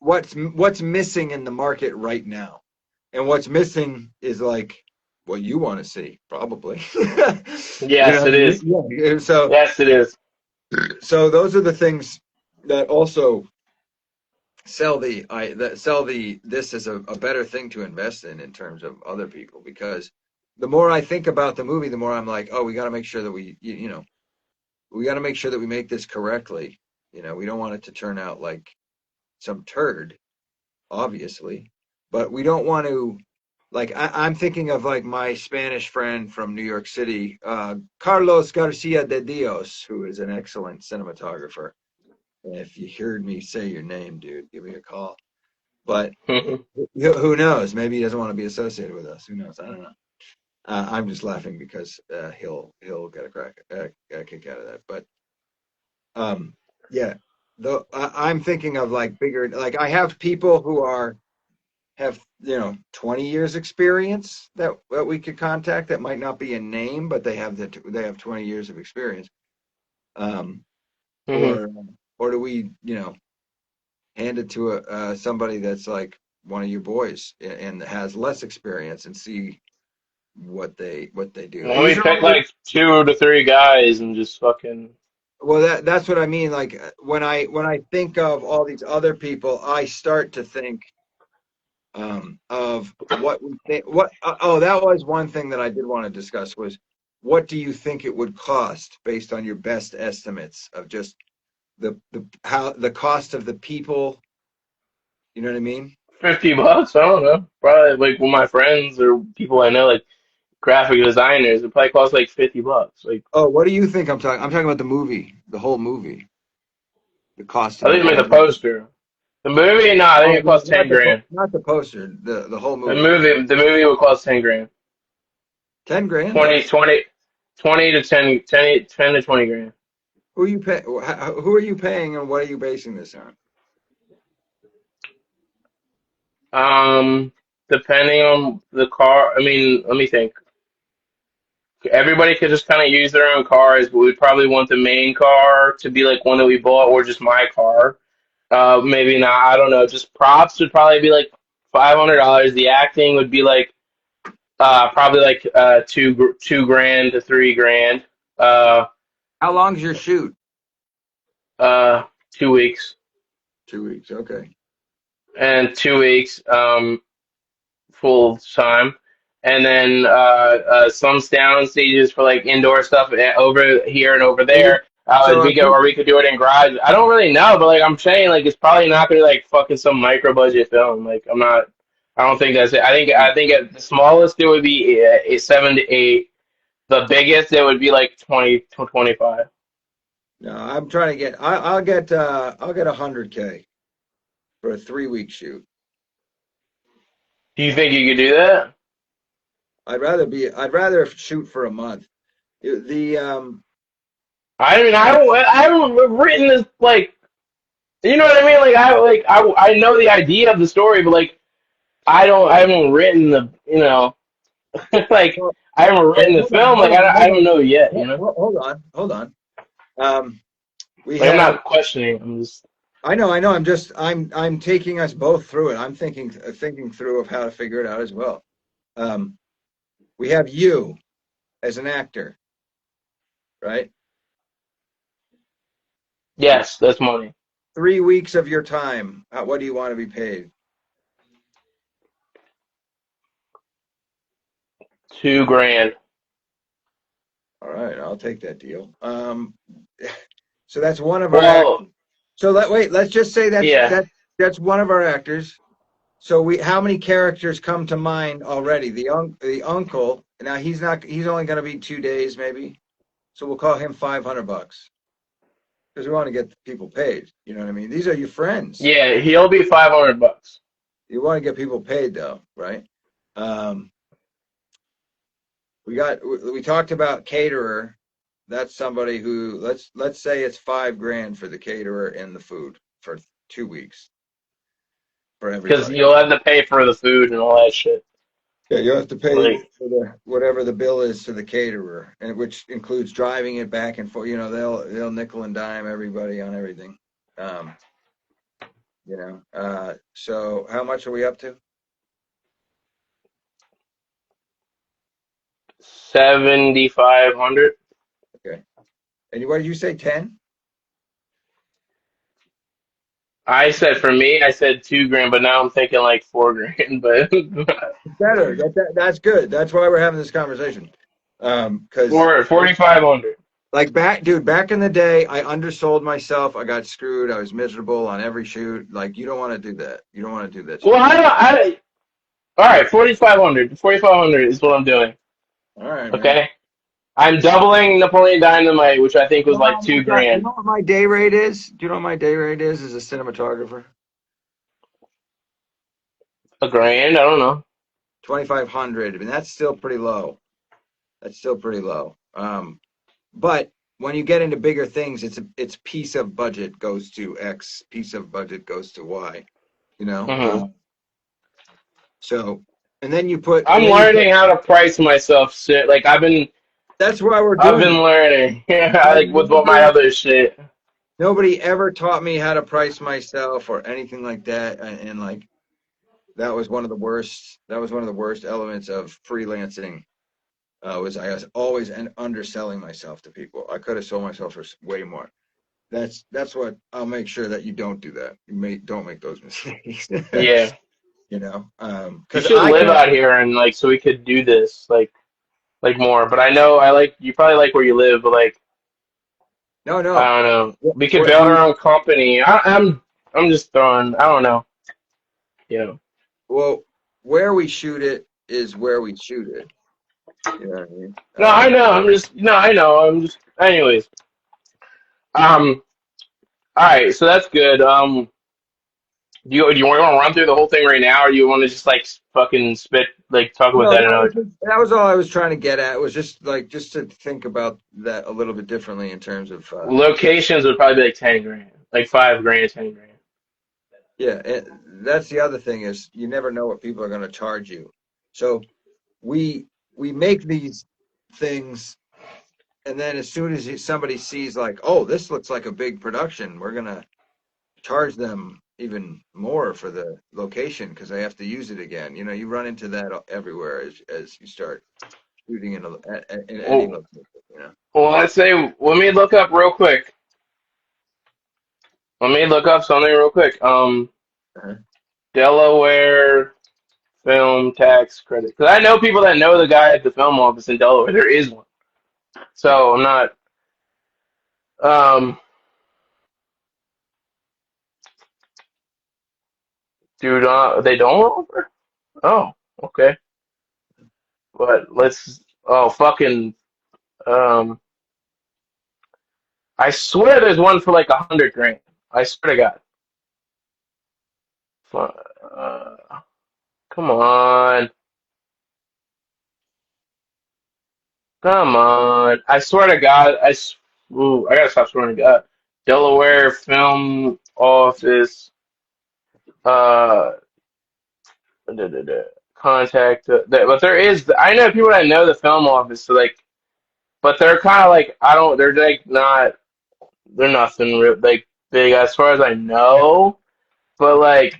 what's missing in the market right now. And what's missing is like what you want to see, probably. You know Yes, what it I mean? is. Yeah. Yes, it is. So those are the things that also sell the this is a better thing to invest in terms of other people, because the more I think about the movie, the more I'm like, oh, we got to make sure that we got to make sure that we make this correctly. We don't want it to turn out like some turd, obviously, but we don't want to. Like I'm thinking of like my Spanish friend from New York City, Carlos Garcia de Dios, who is an excellent cinematographer. And if you heard me say your name, dude, give me a call. But who knows? Maybe he doesn't want to be associated with us. Who knows? I don't know. I'm just laughing because he'll get a kick out of that. But um, yeah, though I'm thinking of like bigger. Like I have people who have 20 years experience that we could contact. That might not be a name, but they have 20 years of experience. Um, Hmm. or or do we hand it to somebody that's like one of your boys and has less experience and see what they do. Let me These are pick all like 2 to 3 guys and just fucking. well that's what I mean. Like when I think of all these other people, I start to think of what we think. Oh, that was one thing that I did want to discuss was what do you think it would cost based on your best estimates of just the how the cost of the people. You know what I mean? $50. I don't know. Probably like with my friends or people I know, like graphic designers, it probably costs like $50. Like Oh, what do you think I'm talking? I'm talking about the movie, the whole movie, the cost I of the think I whole meant the movie. poster. The movie, no, I think Oh, it costs not 10 the grand. not the poster, the whole The movie. movie, the movie would cost 10 grand. 10 grand. 20, That's 20, 20 to 10, 10, 10 to 20 grand. who you pay. Who are you paying, and what are you basing this on? Um, Depending on the car, I mean, let me think. Everybody could just kind of use their own cars, but we'd probably want the main car to be like one that we bought or just my car. Maybe not. I don't know. Just props would probably be like $500. The acting would be like probably like 2 grand to 3 grand. Uh, How long's your shoot? uh, 2 weeks 2 weeks. Okay. and 2 weeks. Full time, and then some sound stages for like indoor stuff over here and over So, there. so We I'm go, or we could do it in garage. I don't really know, but like I'm saying, like it's probably not gonna be like fucking some micro budget film. Like I'm not. I don't think that's it. I think at the smallest it would be 7 to 8. The biggest it would be like 20 to 25. no, I'm trying to get. I'll get 100K for a 3 week shoot. Do you think you could do that? I'd rather shoot for a month. The I mean, I haven't written this like, you know what I mean? I know the idea of the story, but like, I haven't written the, like, well, I haven't well, written the film. Like, I don't know yet, you know? hold on. Um, we Like, I'm have. not questioning. I'm just, I know. I'm taking us both through it. I'm thinking through of how to figure it out as well. Um, we have you as an actor, right? yes, that's money. 3 weeks of your time. What do you want to be paid? 2 grand. All right, I'll take that deal. So that's one of our actors. Well, So let's just say yeah. that's one of our actors. So how many characters come to mind already? The uncle. Now he's only going to be 2 days maybe. So we'll call him $500 because we want to get people paid. You know what I mean? These are your friends. Yeah, he'll be $500. You want to get people paid though, right? Um, we talked about caterer. That's somebody who let's say it's 5 grand for the caterer and the food for 2 weeks for Because everybody. you'll have to pay for the food and all that shit. Yeah, you have to pay Like, for whatever the bill is to the caterer, and which includes driving it back and forth. You know, they'll nickel and dime everybody on everything. Um, so how much are we up to? 7,500. Okay. And what did you say? 10? I said for me, I said 2 grand, but now I'm thinking like 4 grand. But Better. That's good. That's why we're having this conversation. Because 4,500. like back in the day, I undersold myself. I got screwed. I was miserable on every shoot. Like you don't want to do that. You don't want to do that Well, shit. all right, 4,500. 4,500 is what I'm doing. All right, man. Okay, I'm doubling Napoleon Dynamite, which I think You was know like how two much you grand. know what my day rate is? Do you know what my day rate is as a cinematographer? A grand? I don't know. 2,500. I mean, that's still pretty low. That's still pretty low. But when you get into bigger things, it's piece of budget goes to X, piece of budget goes to Y. You know. Hmm. So, and then you put, and I'm then you put. learning how to price myself. Shit, like That's why we're I've doing been this. learning. Like Like with what my other shit. nobody ever taught me how to price myself or anything like that. And like, that was one of the worst. That was one of the worst elements of freelancing. Was I was always underselling myself to people. I could have sold myself for way more. That's what I'll make sure that you don't do that. Don't make those mistakes. Yeah. You know, You because should I live can't. out here and like so we could do this like more. But I know I like you probably like where you live, but like No, I no. don't know. We could What build our we own company. I'm just throwing. I don't know. You know. well, where we shoot it is where we shoot it. You know what I mean? No, I know. I'm just no. I know. I'm just. Anyways. Um. All right. So that's good. Do you want to run through the whole thing right now, or do you want to just like fucking spit like talk about No, that another time? that was all I was trying to get at. Was just like just to think about that a little bit differently in terms of Locations would probably be like 10 grand, like 5 grand, 10 grand. yeah. That's the other thing is you never know what people are going to charge you. So we we make these things, and then as soon as somebody sees like, oh, this looks like a big production, we're gonna charge them even more for the location because they have to use it again. You know, you run into that everywhere as you start shooting in any Well, location. You know. let's say let me look up real quick. Let me look up something real quick. Uh-huh. Delaware film tax credit. Because I know people that know the guy at the film office in Delaware. There is one. Yeah. So I'm not. Um, dude, they don't offer. Oh, okay. But let's. Oh, fucking. Um, I swear there's one for like 100 grand. I swear to God. Come on. Come on. I swear to God. Ooh, I gotta stop swearing to God. Delaware Film Office. Uh, da, da, da, contact. But there is. I know people that know the film office. So like, but they're kind of like I don't. They're like not. They're nothing like big as far as I know. But like,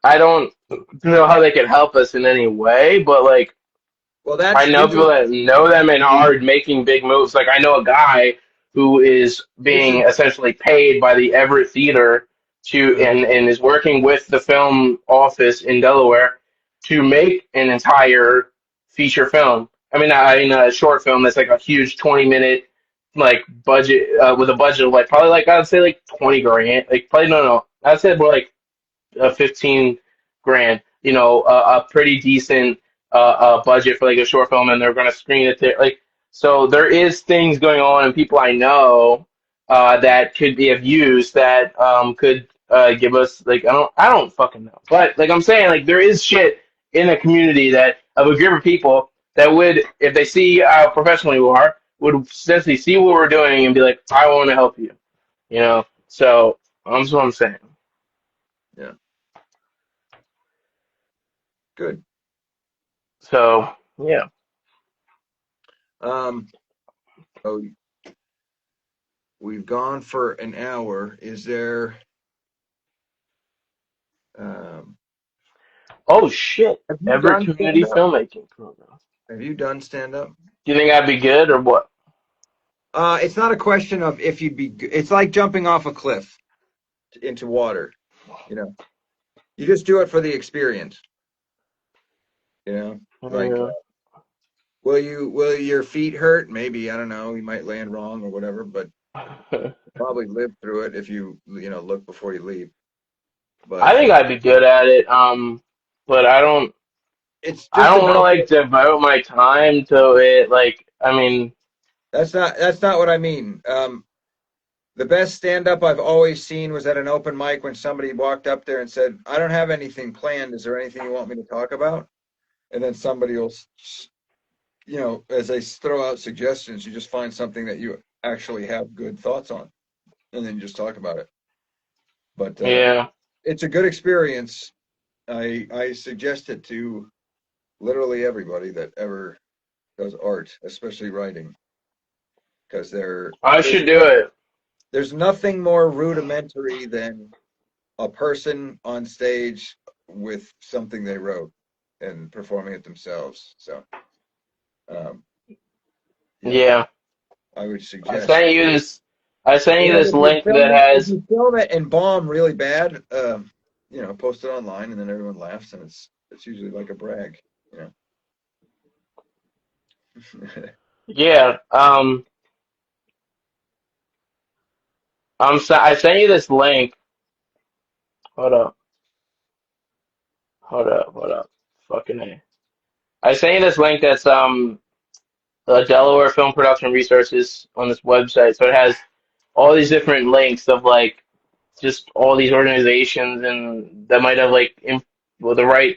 I don't know how they can help us in any way. But like. Well, I that's know this people is that know them and are making big moves. Like I know a guy who is this is being essentially paid by the Everett Theater to uh, and is working with the film office in Delaware to make an entire feature film. I mean a short film that's like a huge 20-minute like budget with a budget of like probably like I'd say like 20 grand. Like probably no. I'd say more like 15 grand, a pretty decent budget for like a short film, and they're going to screen it there. Like, so there is things going on, and people I know that could be of use that could give us like I don't fucking know, but like I'm saying, like there is shit in a community that of a group of people that would, if they see how professional you are, would essentially see what we're doing and be like, I want to help you, you know. So that's what I'm saying. yeah, good. So yeah. Um, oh, we've gone for an hour. Is there? Um, Oh shit! have you Ever done community stand up? filmmaking program. Have you done stand up? Do you think I'd be good or what? It's not a question of if you'd be. It's like jumping off a cliff into water. You know, you just do it for the experience. You know, like Yeah. will your feet hurt? Maybe, I don't know. You might land wrong or whatever, but probably live through it if you look before you leave. I But think I'd be good at it. But I don't. it's I just don't want to about like devote my time to it. Like, I mean, that's not what I mean. The best stand up I've always seen was at an open mic when somebody walked up there and said, "I don't have anything planned. Is there anything you want me to talk about?" And then somebody will, as they throw out suggestions, you just find something that you actually have good thoughts on, and then you just talk about it. But yeah. it's a good experience. I suggest it to literally everybody that ever does art, especially writing, because I should do it. there's nothing more rudimentary than a person on stage with something they wrote and performing it themselves. So, um, Yeah. I would I suggest. sent you this. I sent you Or this link that if has. you film it and bomb really bad, post it online and then everyone laughs and it's usually like a brag, you know. Yeah. I sent you this link. Hold up. Hold up. Hold up. Fucking A. I sent you this link that's Delaware Film Production Resources on this website. So it has all these different links of like just all these organizations and that might have like the right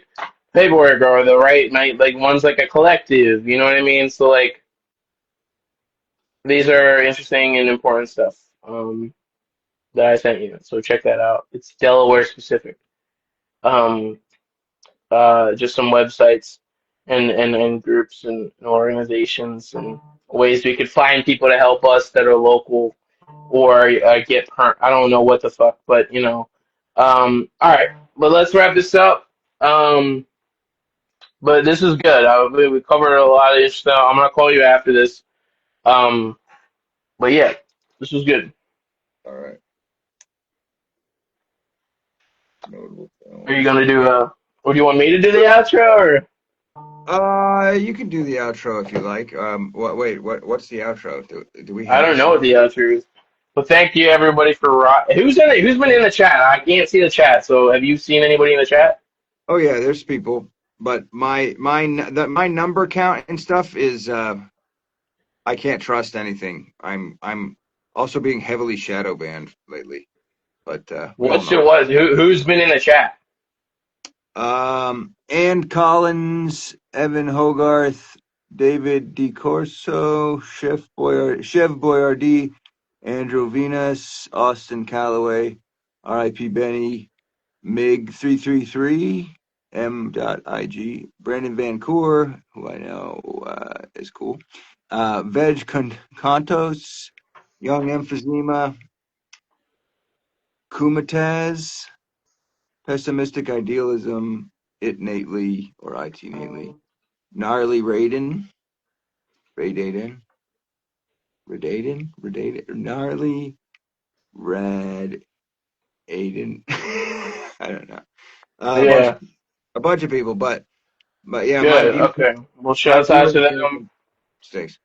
paperwork or the right might like one's like a collective. You know what I mean? So like these are interesting and important stuff that I sent you. So check that out. It's Delaware specific. Um, just some websites and groups and organizations and ways we could find people to help us that are local or get I don't know what the fuck, but you know. All right, but let's wrap this up. Um, but this is good. We covered a lot of this stuff. I'm gonna call you after this. Um, but yeah, this was good. All right. Notable Are you films. gonna do or do you want me to do the outro or? You can do the outro if you like. What's the outro? Do we I have a don't know what song? the outro is. But thank you everybody for who's in it? Who's been in the chat? I can't see the chat. So have you seen anybody in the chat? Oh yeah, there's people, but my number count and stuff is I can't trust anything. I'm also being heavily shadow banned lately, but we all What's know it it. was? Who's been in the chat? Ann Collins, Evan Hogarth, David DeCorso, Chev Boyardee, Andrew Venus, Austin Calloway, R.I.P. Benny, Mig333, M.IG, Brandon Van Coor, who I know is cool, Contos, Young Emphysema, Kumataz, Pessimistic Idealism, It Nately, or IT Nately, Gnarly Radaden, Gnarly Rad Aiden. I don't know. A bunch Yeah, of people, but yeah, good. Okay. Well, my shouts out to them. viewer sticks.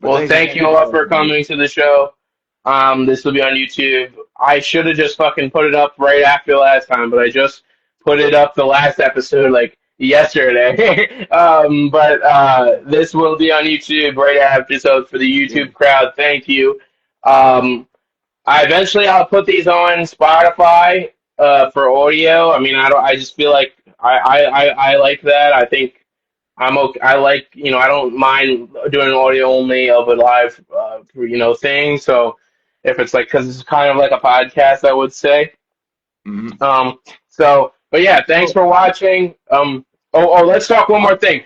But Well, thanks thank again you for all for having me. coming to the show. This will be on YouTube. I should have just fucking put it up right after last time, but I just put it up the last episode like yesterday. But this will be on YouTube right after. So for the Yeah. YouTube crowd, thank you. Um, I'll put these on Spotify for audio. I mean, I don't. I just feel like I like that. I think I'm okay. I like, I don't mind doing an audio only of a live, thing. So if it's like, because it's kind of like a podcast, I would say. Mm-hmm. But yeah, thanks Oh, for watching. Let's talk one more thing.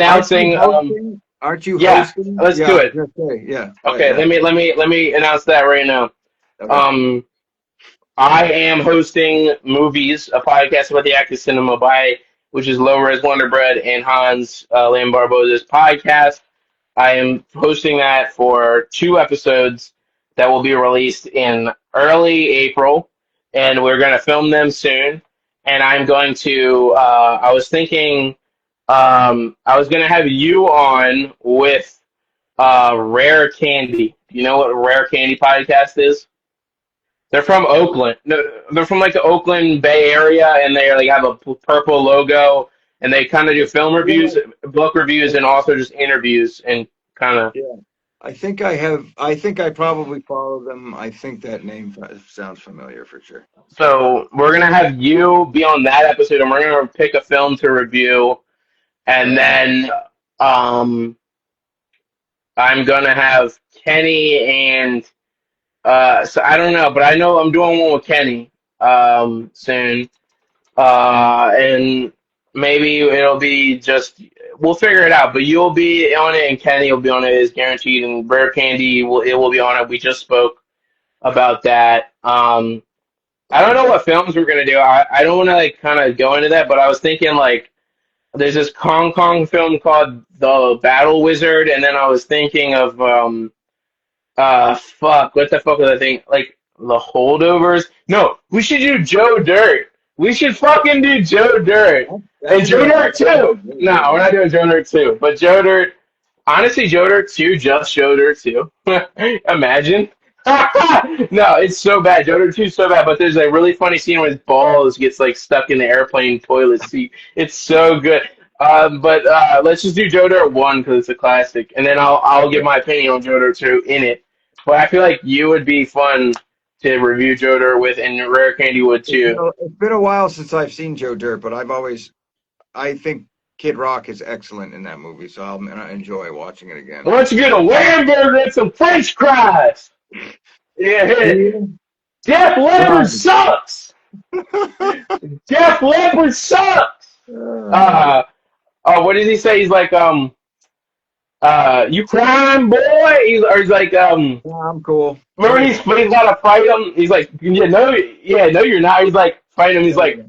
aren't you Announcing, hosting? Aren't you yeah, hosting? let's Yeah, do I was it. gonna say, yeah. Right, Okay, right. let me announce that right now. Okay. Um, I am hosting Movies, a podcast about the active cinema which is Low Res Wonder Bread and Hans Lamb Barbosa's podcast. I am hosting that for 2 episodes that will be released in early April, and we're going to film them soon. And I'm going to, I was thinking, I was going to have you on with Rare Candy. Do you know what Rare Candy podcast is? They're from Oakland. No, they're from like the Oakland Bay Area, and they like have a purple logo, and they kind of do film Yeah, reviews, book reviews, and also just interviews and kind of. yeah. I think I have. I think I probably follow them. I think that name sounds familiar for sure. So we're gonna have you be on that episode, and we're gonna pick a film to review, and Right on. then um, I'm gonna have Kenny and so I don't know, but I know I'm doing one with Kenny soon. And maybe it'll be just we'll figure it out. But you'll be on it, and Kenny will be on it is guaranteed. And Rare Candy will be on it. We just spoke about that. I don't know what films we're gonna do. I don't want to like kind of go into that, but I was thinking like there's this Hong Kong film called The Battle Wizard, and then I was thinking of fuck, what the fuck was I thinking? Like The Holdovers? No, we should do Joe Dirt. We should fucking do Joe Dirt. And That's Joe Dirt that's 2. really No, good. we're not doing Joe Dirt 2. But Joe Dirt, honestly, Joe Dirt 2, just Joe Dirt 2. Imagine. No, it's so bad. Joe Dirt 2 is so bad, but there's a really funny scene where his balls gets like stuck in the airplane toilet seat. It's so good. But let's just do Joe Dirt 1 because it's a classic, and then I'll give my opinion on Joe Dirt 2 in it. But I feel like you would be fun to review Joe Dirt with, and Rare Candy would too. It's been a while since I've seen Joe Dirt, but I think Kid Rock is excellent in that movie, so I'll enjoy watching it again. Why don't you get a hamburger and some French fries? Yeah, hit it. Def Leppard sucks. Def Leppard sucks. What does he say? He's like, you crying boy? He's like, Yeah, I'm cool. remember he's got to fight him. He's like, no, you're not. He's like fighting him. He's like,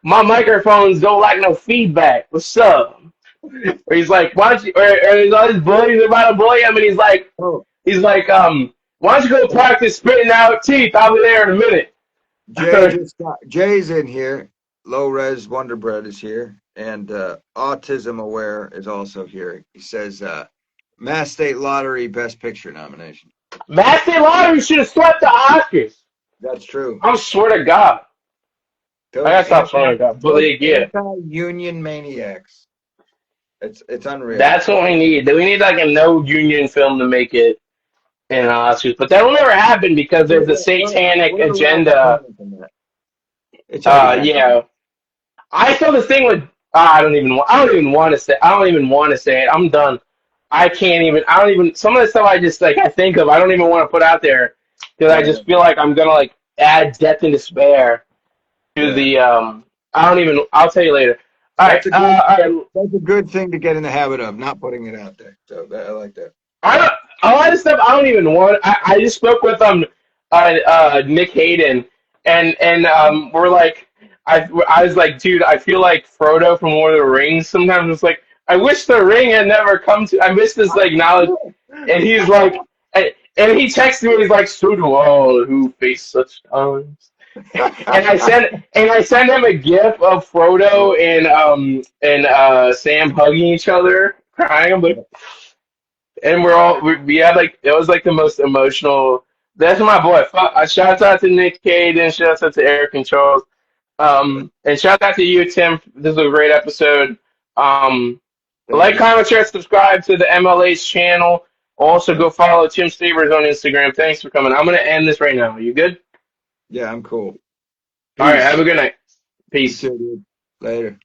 my microphones don't like no feedback. What's up? Or he's like, why don't you? Or all his buddies are about to bully him, and Oh, he's like, why don't you go practice spitting out teeth? I'll be there in a minute. Jay's in here. Low Res Wonder Bread is here, and Autism Aware is also here. He says, Mass State Lottery Best Picture nomination. Matthew Lottery should have swept the Oscars. That's true. I swear to God. I gotta stop swearing to God. But yeah, Union maniacs. It's unreal. that's what we need. We need like a no union film to make it in Oscars, but that will never happen because there's a satanic agenda. It's already Yeah. I saw this thing with I don't even want to say it. I'm done. I can't even I don't even some of the stuff I just like I think of I don't even want to put out there because I just feel like I'm gonna like add death and despair to the I don't even I'll tell you later. All right, That's a good thing to get in the habit of, not putting it out there. So I like that. I don't, a lot of stuff I don't even want. I just spoke with Nick Hayden and we're like I was like, dude, I feel like Frodo from Lord of the Rings. Sometimes it's like I wish the ring had never come to. I miss this like knowledge. And he's like, and he texted me. He's like, so do all who face such times. And I sent him a gif of Frodo and Sam hugging each other, crying. I'm like, and we had like it was like the most emotional. That's my boy. Shout out to Nick Cade and shout out to Eric and Charles. And shout out to you, Tim. This was a great episode. Like, comment, share, subscribe to the MLA's channel. Also, go follow Tim Stevers on Instagram. Thanks for coming. I'm gonna end this right now. You good? Yeah, I'm cool. All right. Have a good night. Peace. You too, dude. Later.